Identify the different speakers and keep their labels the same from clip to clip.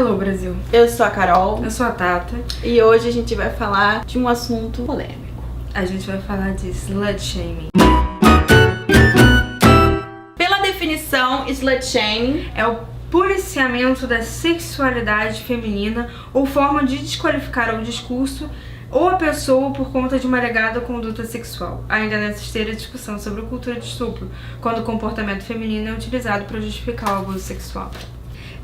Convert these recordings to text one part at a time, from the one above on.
Speaker 1: Hello, Brasil.
Speaker 2: Eu sou a Carol.
Speaker 1: Eu sou a Tata.
Speaker 2: E hoje a gente vai falar de um assunto polêmico.
Speaker 1: A gente vai falar de slut shaming.
Speaker 2: Pela definição, slut shaming
Speaker 1: é o policiamento da sexualidade feminina ou forma de desqualificar o discurso ou a pessoa por conta de uma alegada conduta sexual. Ainda nessa esteira discussão sobre a cultura de estupro, quando o comportamento feminino é utilizado para justificar o abuso sexual.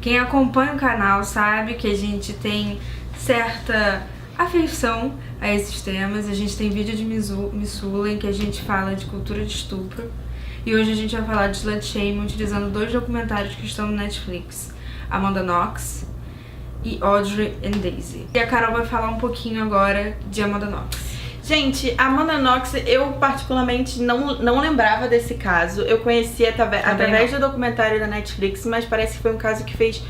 Speaker 1: Quem acompanha o canal sabe que a gente tem certa afeição a esses temas. A gente tem vídeo de Missula em que a gente fala de cultura de estupro. E hoje a gente vai falar de slut shaming utilizando dois documentários que estão no Netflix, Amanda Knox e Audrey and Daisy. E a Carol vai falar um pouquinho agora de Amanda Knox.
Speaker 2: Gente, a Amanda Knox, eu particularmente não lembrava desse caso. Eu conheci através do documentário da Netflix, mas parece que foi um caso que fez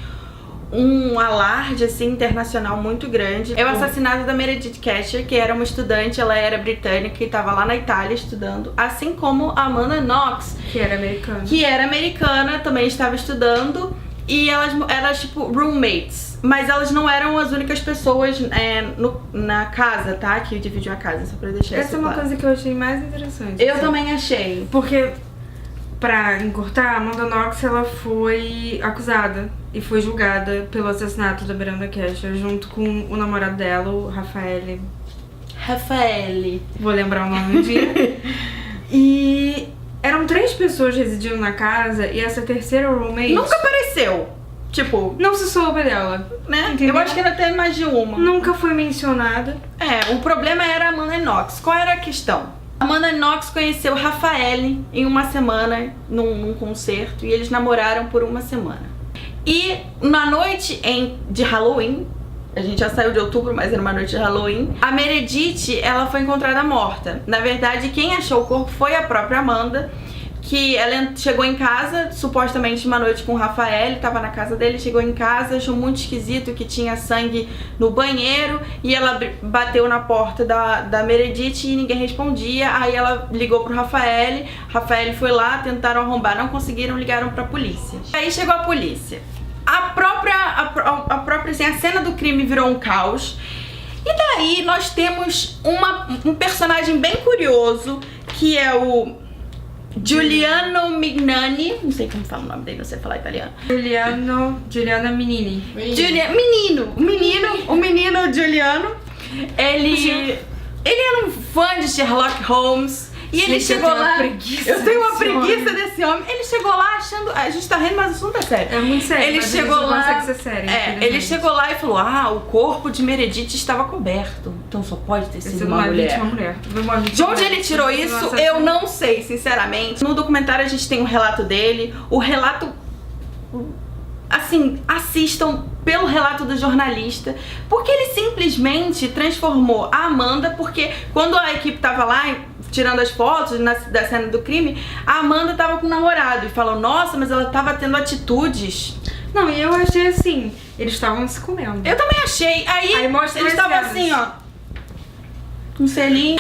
Speaker 2: um alarde assim, internacional muito grande. É o assassinato da Meredith Catcher, que era uma estudante, ela era britânica e estava lá na Itália estudando, assim como a Amanda Knox,
Speaker 1: que era americana.
Speaker 2: Que era americana, também estava estudando. E elas tipo, roommates. Mas elas não eram as únicas pessoas na casa, tá? Que dividiam a casa, só pra deixar
Speaker 1: Essa é uma coisa que eu achei mais interessante.
Speaker 2: Eu também achei.
Speaker 1: Porque, pra encurtar, a Amanda Knox, ela foi acusada e foi julgada pelo assassinato da Miranda Catcher, junto com o namorado dela, o Rafael. Vou lembrar o nome um dia. E eram 3 pessoas residindo na casa e essa terceira roommate
Speaker 2: nunca apareceu. Tipo,
Speaker 1: não se soube dela,
Speaker 2: né? Entendeu? Eu acho que era até mais de uma.
Speaker 1: Nunca foi mencionada.
Speaker 2: O problema era a Amanda Knox. Qual era a questão? A Amanda Knox conheceu o Rafael em uma semana, num concerto, e eles namoraram por uma semana. E na noite de Halloween, a gente já saiu de outubro, mas era uma noite de Halloween, a Meredith, ela foi encontrada morta. Na verdade, quem achou o corpo foi a própria Amanda, que ela chegou em casa, supostamente uma noite com o Rafael, tava na casa dele, chegou em casa, achou muito esquisito que tinha sangue no banheiro, e ela bateu na porta da Meredith e ninguém respondia. Aí ela ligou pro Rafael foi lá, tentaram arrombar, não conseguiram, ligaram pra polícia. Aí chegou a polícia. A própria assim, a cena do crime virou um caos. E daí nós temos um personagem bem curioso, que é o Giuliano Mignani, não sei como fala o nome dele, não sei falar italiano.
Speaker 1: Giuliano Minini.
Speaker 2: O menino Giuliano. Ele era um fã de Sherlock Holmes. E ele chegou lá. Eu tenho uma preguiça desse homem. Ele chegou lá achando. A gente tá rindo, mas o assunto é sério.
Speaker 1: É muito sério.
Speaker 2: Ele chegou lá.
Speaker 1: Não consegue ser sério.
Speaker 2: Ele chegou lá e falou: o corpo de Meredith estava coberto. Então só pode ter sido uma mulher. De onde ele tirou isso, eu não sei, sinceramente. No documentário a gente tem um relato dele. O relato. Assim, assistam pelo relato do jornalista, porque ele simplesmente transformou a Amanda, porque quando a equipe tava lá tirando as fotos da cena do crime, a Amanda tava com o namorado e falou: nossa, mas ela tava tendo atitudes.
Speaker 1: Não, e eu achei assim, eles estavam se comendo.
Speaker 2: Eu também achei. Aí eles estavam assim, ó. Um selinho.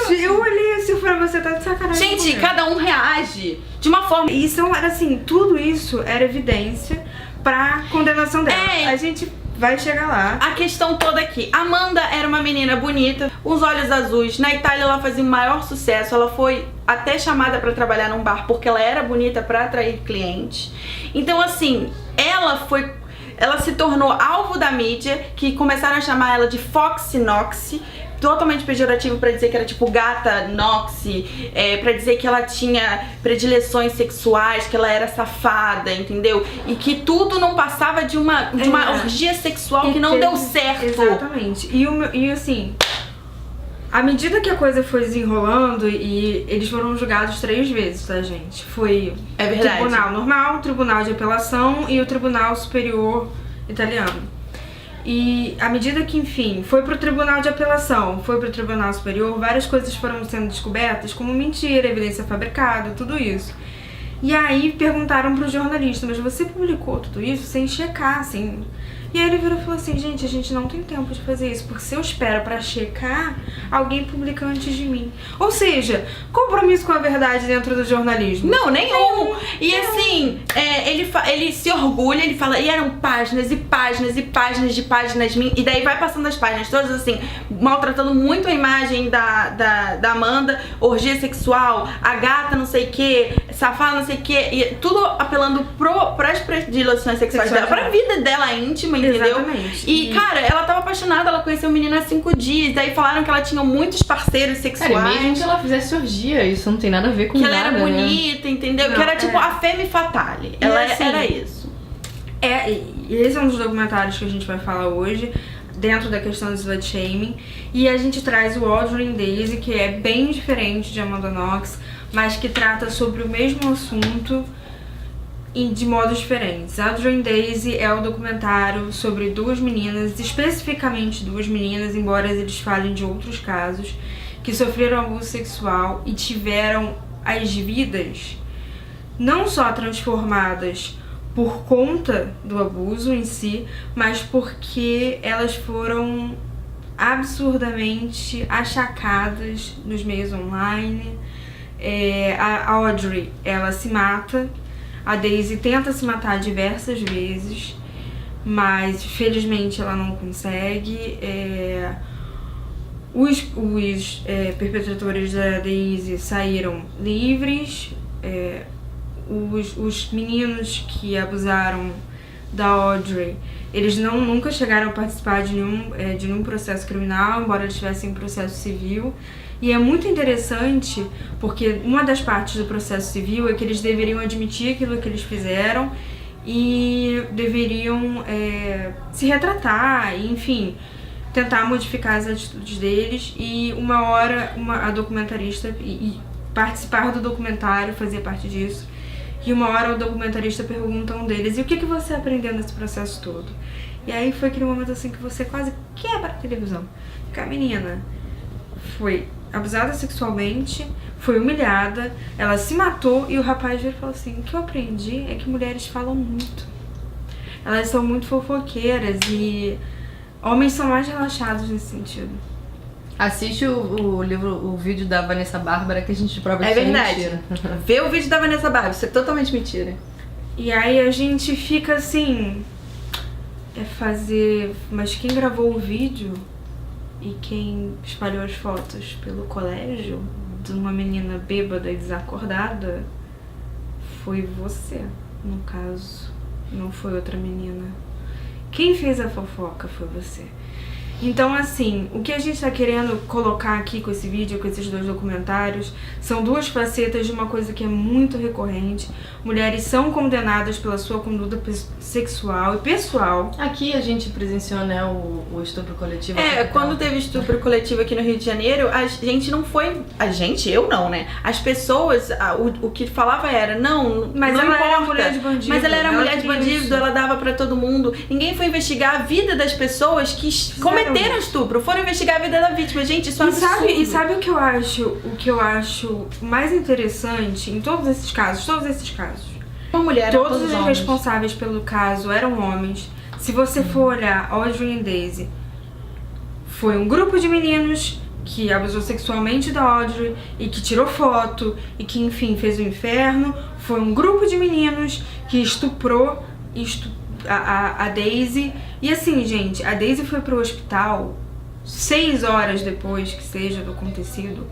Speaker 1: Gente, eu olhei assim pra você, tá de sacanagem.
Speaker 2: Gente, cada um reage de uma forma.
Speaker 1: Isso era assim, tudo isso era evidência pra condenação dela. A gente vai chegar lá.
Speaker 2: A questão toda aqui. Amanda era uma menina bonita, os olhos azuis. Na Itália ela fazia o maior sucesso. Ela foi até chamada pra trabalhar num bar porque ela era bonita pra atrair clientes. Então assim, ela se tornou alvo da mídia, que começaram a chamar ela de Foxy Knox, totalmente pejorativo pra dizer que era tipo gata Knox, pra dizer que ela tinha predileções sexuais, que ela era safada, entendeu? E que tudo não passava de uma orgia sexual que não deu certo.
Speaker 1: Exatamente. E assim, à medida que a coisa foi desenrolando, e eles foram julgados 3 vezes, tá, gente? Foi o Tribunal Normal, o Tribunal de Apelação e o Tribunal Superior Italiano. E à medida que, enfim, foi pro Tribunal de Apelação, foi pro Tribunal Superior, várias coisas foram sendo descobertas, como mentira, evidência fabricada, tudo isso. E aí perguntaram pro jornalista, mas você publicou tudo isso sem checar, assim... E aí ele virou e falou assim, gente, a gente não tem tempo de fazer isso, porque se eu espero pra checar, alguém publica antes de mim. Ou seja, compromisso com a verdade dentro do jornalismo.
Speaker 2: Não, nenhum. E assim, ele se orgulha, ele fala, e eram páginas e páginas e páginas de páginas, e daí vai passando as páginas todas assim, maltratando muito a imagem da Amanda, orgia sexual, a gata não sei o que, safada não sei o que, e tudo apelando pras predileções sexuais dela, pra vida dela íntima, entendeu?
Speaker 1: Exatamente.
Speaker 2: E, cara, ela tava apaixonada, ela conheceu o menino há 5 dias, daí falaram que ela tinha muitos parceiros sexuais.
Speaker 3: Cara, mesmo que ela fizesse orgia, isso não tem nada a ver com
Speaker 2: que
Speaker 3: nada,
Speaker 2: ela era
Speaker 3: né?
Speaker 2: bonita, entendeu?
Speaker 1: Não,
Speaker 2: que era tipo a femme fatale.
Speaker 1: E
Speaker 2: Ela
Speaker 1: assim,
Speaker 2: era isso.
Speaker 1: E esse é um dos documentários que a gente vai falar hoje, dentro da questão do slut shaming. E a gente traz o Audrey and Daisy, que é bem diferente de Amanda Knox, mas que trata sobre o mesmo assunto e de modos diferentes. Audrey and Daisy é o documentário sobre 2 meninas, especificamente 2 meninas, embora eles falem de outros casos, que sofreram abuso sexual e tiveram as vidas não só transformadas por conta do abuso em si, mas porque elas foram absurdamente achacadas nos meios online. A Audrey, ela se mata. A Daisy tenta se matar diversas vezes, mas felizmente ela não consegue. Os perpetradores da Daisy saíram livres. Os meninos que abusaram da Audrey, eles nunca chegaram a participar de nenhum processo criminal, embora eles tivessem um processo civil. E é muito interessante porque uma das partes do processo civil é que eles deveriam admitir aquilo que eles fizeram e deveriam se retratar, enfim, tentar modificar as atitudes deles. E uma hora a documentarista, e participar do documentário, fazer parte disso, e uma hora o documentarista pergunta a um deles, e o que você aprendeu nesse processo todo? E aí foi aquele momento assim que você quase quebra a televisão. Porque a menina foi abusada sexualmente, foi humilhada, ela se matou, e o rapaz veio e falou assim, o que eu aprendi é que mulheres falam muito. Elas são muito fofoqueiras e homens são mais relaxados nesse sentido.
Speaker 3: Assiste o vídeo da Vanessa Bárbara que a gente prova
Speaker 2: É
Speaker 3: isso
Speaker 2: verdade.
Speaker 3: mentira.
Speaker 2: Vê o vídeo da Vanessa Bárbara, isso é totalmente mentira.
Speaker 1: E aí a gente fica assim, mas quem gravou o vídeo e quem espalhou as fotos pelo colégio de uma menina bêbada e desacordada foi você, no caso, não foi outra menina. Quem fez a fofoca foi você. Então, assim, o que a gente tá querendo colocar aqui com esse vídeo, com esses 2 documentários, são 2 facetas de uma coisa que é muito recorrente. Mulheres são condenadas pela sua conduta sexual e pessoal.
Speaker 3: Aqui a gente presenciou, né, o estupro coletivo.
Speaker 2: Quando teve estupro coletivo aqui no Rio de Janeiro, a gente não foi... eu não, né? As pessoas, o que falava era,
Speaker 1: mas
Speaker 2: não
Speaker 1: ela
Speaker 2: importa.
Speaker 1: era mulher de bandido.
Speaker 2: Mas ela era mulher de
Speaker 1: queria
Speaker 2: bandido,
Speaker 1: isso.
Speaker 2: ela dava pra todo mundo. Ninguém foi investigar a vida das pessoas que cometeram estupro. Foram investigar a vida da vítima. Gente, isso é um absurdo.
Speaker 1: E sabe o que eu acho mais interessante em todos esses casos?
Speaker 2: Uma mulher,
Speaker 1: Todos os
Speaker 2: homens.
Speaker 1: responsáveis pelo caso eram homens. Se você for olhar Audrey and Daisy, foi um grupo de meninos que abusou sexualmente da Audrey e que tirou foto e que, enfim, fez o inferno. Foi um grupo de meninos que estuprou a Daisy. E assim, gente, a Daisy foi pro hospital 6 horas depois que seja do acontecido,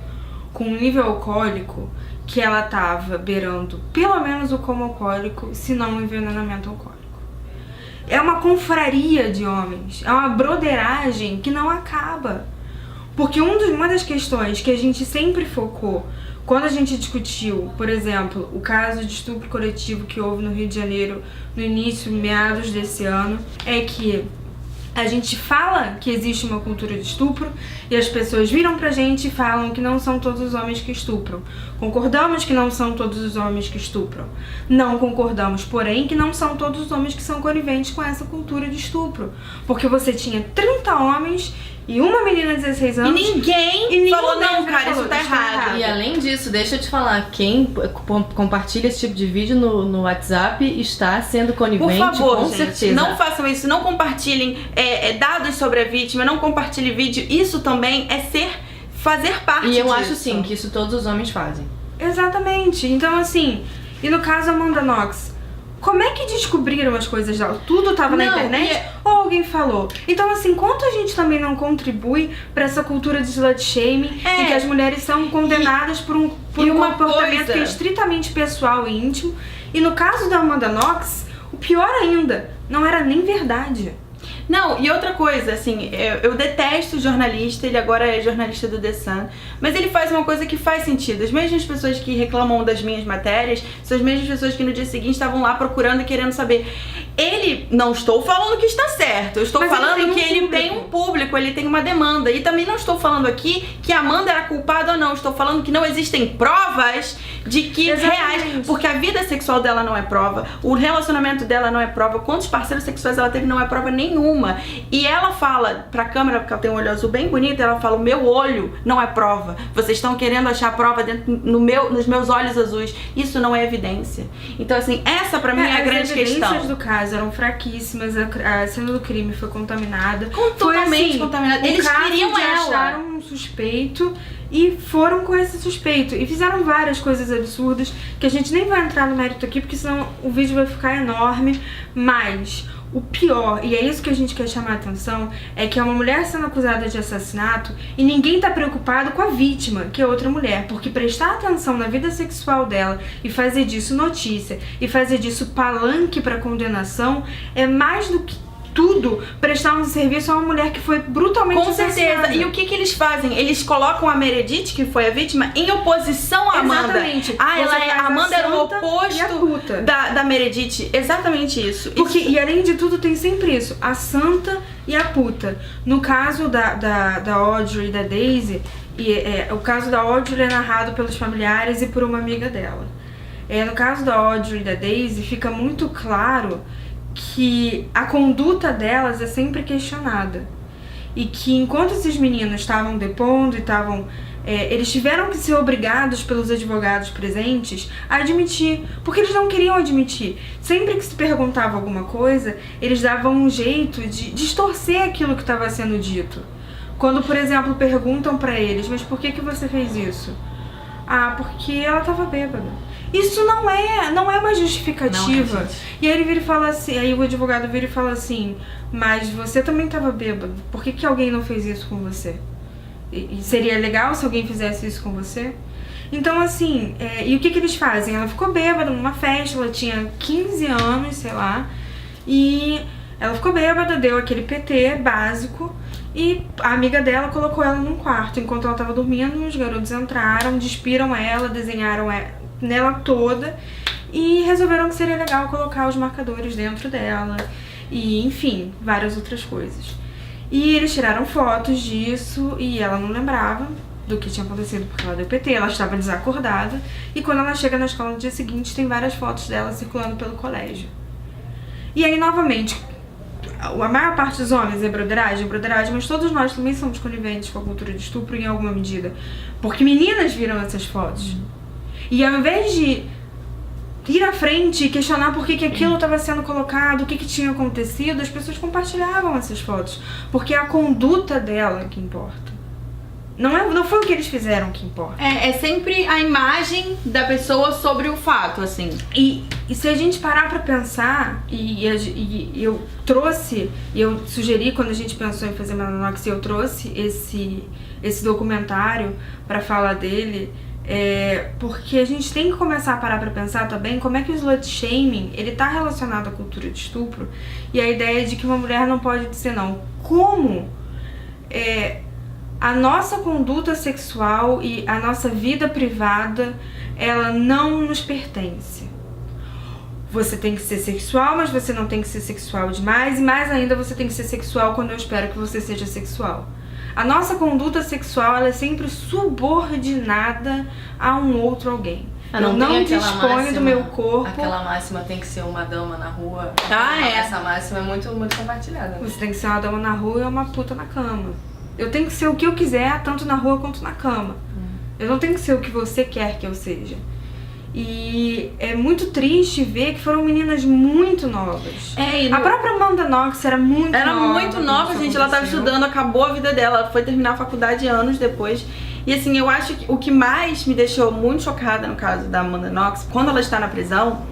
Speaker 1: com um nível alcoólico que ela tava beirando pelo menos o coma alcoólico, se não um envenenamento alcoólico. É uma confraria de homens, é uma broderagem que não acaba. Porque uma das questões que a gente sempre focou quando a gente discutiu, por exemplo, o caso de estupro coletivo que houve no Rio de Janeiro no início, meados desse ano, é que a gente fala que existe uma cultura de estupro e as pessoas viram pra gente e falam que não são todos os homens que estupram. Concordamos que não são todos os homens que estupram. Não concordamos, porém, que não são todos os homens que são coniventes com essa cultura de estupro. Porque você tinha 30 homens E uma menina de 16
Speaker 2: E
Speaker 1: anos...
Speaker 2: ninguém falou, não, cara,
Speaker 1: falou,
Speaker 2: isso tá errado.
Speaker 3: E além disso, deixa eu te falar, quem compartilha esse tipo de vídeo no WhatsApp está sendo conivente,
Speaker 2: Por favor,
Speaker 3: com
Speaker 2: gente,
Speaker 3: certeza.
Speaker 2: não façam isso, não compartilhem dados sobre a vítima, não compartilhem vídeo. Isso também é fazer parte disso.
Speaker 3: E eu acho sim que isso todos os homens fazem.
Speaker 1: Exatamente. Então, assim, e no caso Amanda Knox, como é que descobriram as coisas dela? Tudo tava na internet ou alguém falou? Então, assim, quanto a gente também não contribui pra essa cultura de slut shaming em que as mulheres são condenadas por um comportamento que é estritamente pessoal e íntimo. E no caso da Amanda Knox, o pior ainda, não era nem verdade.
Speaker 2: Não, e outra coisa, assim, eu detesto o jornalista, ele agora é jornalista do The Sun, mas ele faz uma coisa que faz sentido. As mesmas pessoas que reclamam das minhas matérias são as mesmas pessoas que no dia seguinte estavam lá procurando e querendo saber. Ele, não estou falando que está certo, eu estou falando que ele tem um público, ele tem uma demanda. E também não estou falando aqui que a Amanda era culpada ou não, estou falando que não existem provas de que reais, porque a vida sexual dela não é prova, o relacionamento dela não é prova, quantos parceiros sexuais ela teve não é prova nenhuma. E ela fala pra câmera, porque ela tem um olho azul bem bonito, ela fala, o meu olho não é prova, vocês estão querendo achar prova dentro nos meus olhos azuis, isso não é evidência. Então assim, essa pra mim é a grande questão.
Speaker 1: As evidências do caso eram fraquíssimas, a cena do crime foi contaminada.
Speaker 2: Totalmente contaminada. Eles queriam
Speaker 1: acharam um suspeito e foram com esse suspeito. E fizeram várias coisas absurdas que a gente nem vai entrar no mérito aqui, porque senão o vídeo vai ficar enorme. Mas o pior, e é isso que a gente quer chamar a atenção, é que é uma mulher sendo acusada de assassinato e ninguém tá preocupado com a vítima, que é outra mulher. Porque prestar atenção na vida sexual dela e fazer disso notícia e fazer disso palanque pra condenação é mais do que tudo prestar um serviço a uma mulher que foi brutalmente assassinada. Com certeza.
Speaker 2: E o que eles fazem? Eles colocam a Meredith, que foi a vítima, em oposição à Amanda.
Speaker 1: Exatamente.
Speaker 2: A Amanda era o oposto da Meredith. Exatamente isso.
Speaker 1: Porque, e além de tudo, tem sempre isso. A santa e a puta. No caso da Audrey e da Daisy, o caso da Audrey é narrado pelos familiares e por uma amiga dela. No caso da Audrey e da Daisy, fica muito claro que a conduta delas é sempre questionada. E que enquanto esses meninos estavam depondo e estavam... eles tiveram que ser obrigados pelos advogados presentes a admitir, porque eles não queriam admitir. Sempre que se perguntava alguma coisa, eles davam um jeito de distorcer aquilo que estava sendo dito. Quando, por exemplo, perguntam pra eles, mas por que você fez isso? Ah, porque ela estava bêbada. Isso não é uma justificativa.
Speaker 3: Não,
Speaker 1: e aí ele vira e fala assim, aí o advogado vira e fala assim, mas você também estava bêbado, por que alguém não fez isso com você? E seria legal se alguém fizesse isso com você? Então assim, e o que eles fazem? Ela ficou bêbada numa festa, ela tinha 15 anos, sei lá, e ela ficou bêbada, deu aquele PT básico, e a amiga dela colocou ela num quarto. Enquanto ela estava dormindo, os garotos entraram, despiram ela, desenharam nela toda e resolveram que seria legal colocar os marcadores dentro dela e, enfim, várias outras coisas. E eles tiraram fotos disso e ela não lembrava do que tinha acontecido porque ela deu PT, ela estava desacordada e quando ela chega na escola no dia seguinte tem várias fotos dela circulando pelo colégio. E aí, novamente, a maior parte dos homens é broderagem, mas todos nós também somos coniventes com a cultura de estupro em alguma medida, porque meninas viram essas fotos. E ao invés de ir à frente e questionar por que aquilo estava sendo colocado, o que tinha acontecido, as pessoas compartilhavam essas fotos. Porque é a conduta dela que importa. Não foi o que eles fizeram que importa.
Speaker 2: É sempre a imagem da pessoa sobre o fato, assim.
Speaker 1: E se a gente parar pra pensar, e eu trouxe, eu sugeri quando a gente pensou em fazer Amanda Knox, eu trouxe esse documentário pra falar dele, porque a gente tem que começar a parar pra pensar também como é que o slut shaming, ele tá relacionado à cultura de estupro e a ideia de que uma mulher não pode dizer não. Como a nossa conduta sexual e a nossa vida privada, ela não nos pertence. Você tem que ser sexual, mas você não tem que ser sexual demais, e mais ainda você tem que ser sexual quando eu espero que você seja sexual. A nossa conduta sexual, ela é sempre subordinada a um outro alguém. Eu não disponho do meu corpo.
Speaker 3: Aquela máxima tem que ser uma dama na rua.
Speaker 2: Essa
Speaker 3: máxima é muito, muito compartilhada.
Speaker 1: Você tem que ser uma dama na rua e uma puta na cama. Eu tenho que ser o que eu quiser, tanto na rua quanto na cama. Eu não tenho que ser o que você quer que eu seja. E é muito triste ver que foram meninas muito novas. A própria Amanda Knox era muito nova.
Speaker 2: Era muito nova, gente. Ela tava estudando, acabou a vida dela. Ela foi terminar a faculdade anos depois. E assim, eu acho que o que mais me deixou muito chocada no caso da Amanda Knox, quando ela está na prisão,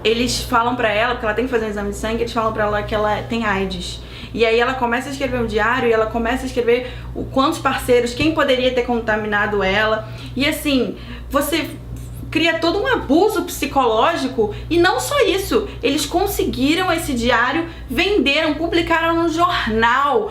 Speaker 2: eles falam pra ela, porque ela tem que fazer um exame de sangue, eles falam pra ela que ela tem AIDS. E aí ela começa a escrever um diário e ela começa a escrever o quantos parceiros, quem poderia ter contaminado ela. E assim, você cria todo um abuso psicológico. E não só isso, eles conseguiram esse diário, venderam, publicaram no jornal.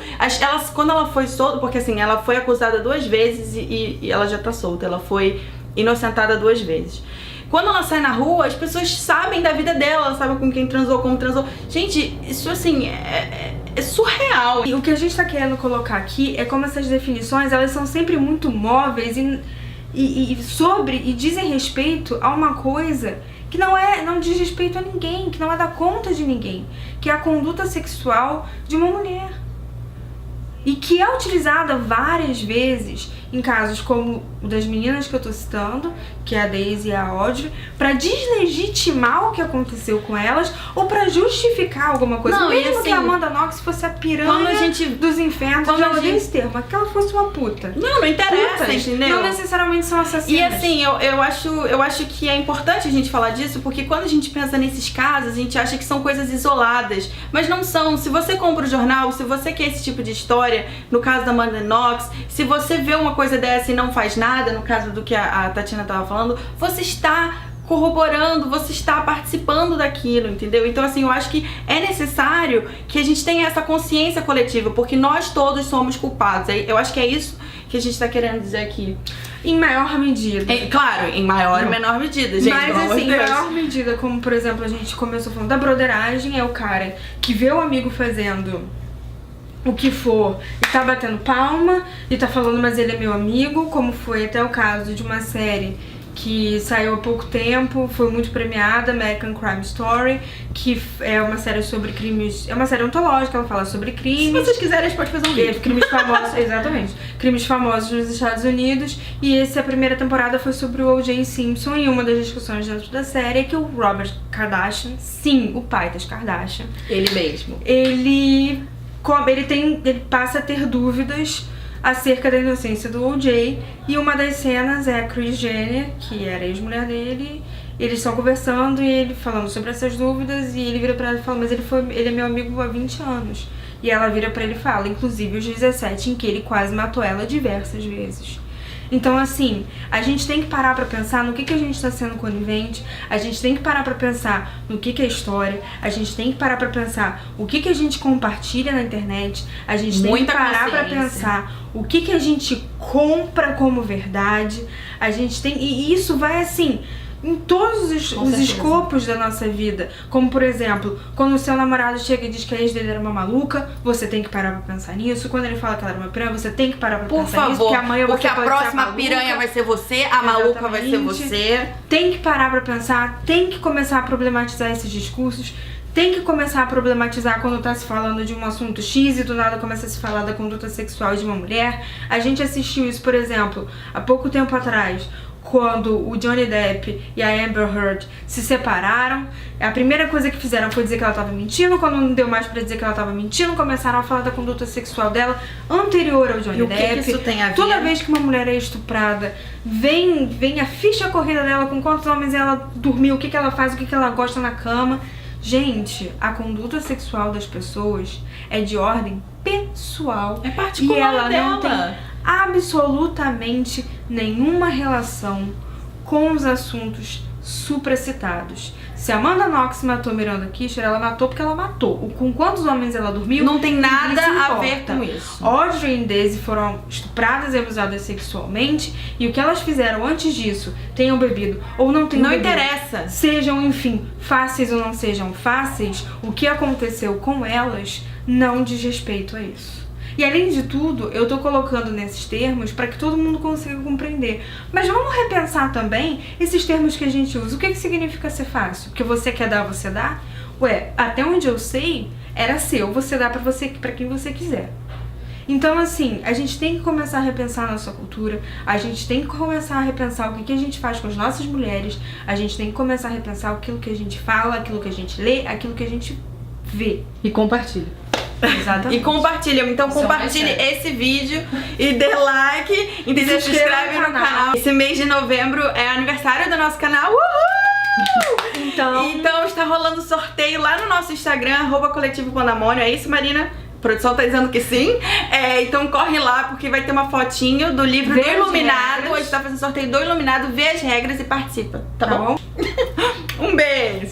Speaker 2: Quando ela foi solta, porque assim, ela foi acusada 2 vezes e ela já tá solta, ela foi inocentada 2 vezes. Quando ela sai na rua, as pessoas sabem da vida dela, ela sabe com quem transou, como transou. Gente, isso assim, é surreal.
Speaker 1: E o que a gente tá querendo colocar aqui é como essas definições, elas são sempre muito móveis e dizem respeito a uma coisa que não diz respeito a ninguém, que não é da conta de ninguém, que é a conduta sexual de uma mulher. E que é utilizada várias vezes em casos como o das meninas que eu tô citando, que é a Daisy e a Audrey, pra deslegitimar o que aconteceu com elas ou pra justificar alguma coisa.
Speaker 2: Não,
Speaker 1: mesmo
Speaker 2: e assim,
Speaker 1: que a Amanda Knox fosse a piranha dos infernos, eu já odeio esse termo, mas que ela fosse uma puta.
Speaker 2: Não interessa,
Speaker 1: Putas
Speaker 2: entendeu?
Speaker 1: não necessariamente são assassinas.
Speaker 2: E assim, eu acho que é importante a gente falar disso, porque quando a gente pensa nesses casos, a gente acha que são coisas isoladas, mas não são. Se você compra o jornal, se você quer esse tipo de história, no caso da Amanda Knox, se você vê uma coisa dessa e não faz nada, no caso do que a Tatiana tava falando, você está corroborando, você está participando daquilo, entendeu? Então assim, eu acho que é necessário que a gente tenha essa consciência coletiva, porque nós todos somos culpados. Eu acho que é isso que a gente tá querendo dizer aqui.
Speaker 1: Em maior medida.
Speaker 2: Claro, em maior e menor medida, gente.
Speaker 1: Mas assim, em maior medida, como por exemplo, a gente começou falando da broderagem, é o cara que vê o amigo fazendo o que for e tá batendo palma e tá falando, mas ele é meu amigo, como foi até o caso de uma série que saiu há pouco tempo, foi muito premiada, American Crime Story, que é uma série sobre crimes, é uma série ontológica, ela fala sobre crimes.
Speaker 2: Se vocês quiserem, a gente pode fazer um vídeo.
Speaker 1: Crimes famosos, exatamente. Crimes famosos nos Estados Unidos, e a primeira temporada foi sobre o O.J. Simpson, e uma das discussões dentro da série é que o Robert Kardashian, sim, o pai das Kardashian,
Speaker 2: ele mesmo,
Speaker 1: ele passa a ter dúvidas acerca da inocência do O.J. E uma das cenas é a Kris Jenner, que era ex-mulher dele, eles estão conversando e ele falando sobre essas dúvidas, e ele vira pra ela e fala, mas ele é meu amigo há 20 anos. E ela vira pra ele e fala, inclusive os 17 em que ele quase matou ela diversas vezes. Então, assim, a gente tem que parar pra pensar no que a gente tá sendo conivente, a gente tem que parar pra pensar no que é história, a gente tem que parar pra pensar o que a gente compartilha na internet, a gente tem que parar pra pensar o que a gente compra como verdade, a gente tem... E isso vai, assim, em todos os escopos da nossa vida. Como, por exemplo, quando o seu namorado chega e diz que a ex dele era uma maluca, você tem que parar pra pensar nisso. Quando ele fala que ela era uma piranha, você tem que parar pra pensar nisso. Porque amanhã você
Speaker 2: porque a
Speaker 1: pode
Speaker 2: próxima
Speaker 1: ser a
Speaker 2: piranha vai ser você, a maluca vai ser você.
Speaker 1: Tem que parar pra pensar, tem que começar a problematizar esses discursos. Tem que começar a problematizar quando tá se falando de um assunto X e do nada começa a se falar da conduta sexual de uma mulher. A gente assistiu isso, por exemplo, há pouco tempo atrás, quando o Johnny Depp e a Amber Heard se separaram. A primeira coisa que fizeram foi dizer que ela tava mentindo. Quando não deu mais pra dizer que ela tava mentindo, começaram a falar da conduta sexual dela anterior ao Johnny Depp.
Speaker 2: Que isso tem a ver?
Speaker 1: Toda vez que uma mulher é estuprada, vem a ficha corrida dela, com quantos homens ela dormiu, o que ela faz, o que ela gosta na cama. Gente, a conduta sexual das pessoas é de ordem pessoal.
Speaker 2: É particular
Speaker 1: e ela
Speaker 2: dela.
Speaker 1: não tem absolutamente nenhuma relação com os assuntos supracitados. Se Amanda Knox matou Miranda Kisher, ela matou porque ela matou. Com quantos homens ela dormiu?
Speaker 2: Não tem nada a
Speaker 1: importa.
Speaker 2: ver com isso.
Speaker 1: Audrey e Daisy foram estupradas e abusadas sexualmente, e o que elas fizeram antes disso, tenham bebido ou não tenham bebido,
Speaker 2: interessa.
Speaker 1: Sejam, enfim, fáceis ou não sejam fáceis, o que aconteceu com elas não diz respeito a isso. E além de tudo, eu tô colocando nesses termos para que todo mundo consiga compreender. Mas vamos repensar também esses termos que a gente usa. O que significa ser fácil? Porque você quer dar, você dá? Ué, até onde eu sei, era seu, você dá pra quem você quiser. Então, assim, a gente tem que começar a repensar a nossa cultura, a gente tem que começar a repensar o que a gente faz com as nossas mulheres, a gente tem que começar a repensar aquilo que a gente fala, aquilo que a gente lê, aquilo que a gente vê.
Speaker 3: E compartilha.
Speaker 1: Exatamente.
Speaker 2: E compartilha. Então
Speaker 3: Isso é
Speaker 2: compartilhe
Speaker 3: mais
Speaker 2: esse vídeo e dê like e se inscreve no canal. Esse mês de novembro é aniversário do nosso canal. Uhul! Então está rolando sorteio lá no nosso Instagram, @coletivo.pandemônio. É isso, Marina? A produção tá dizendo que sim. Então corre lá, porque vai ter uma fotinho do livro do Iluminado. A gente tá fazendo sorteio do Iluminado, vê as regras e participa, tá bom? Um beijo!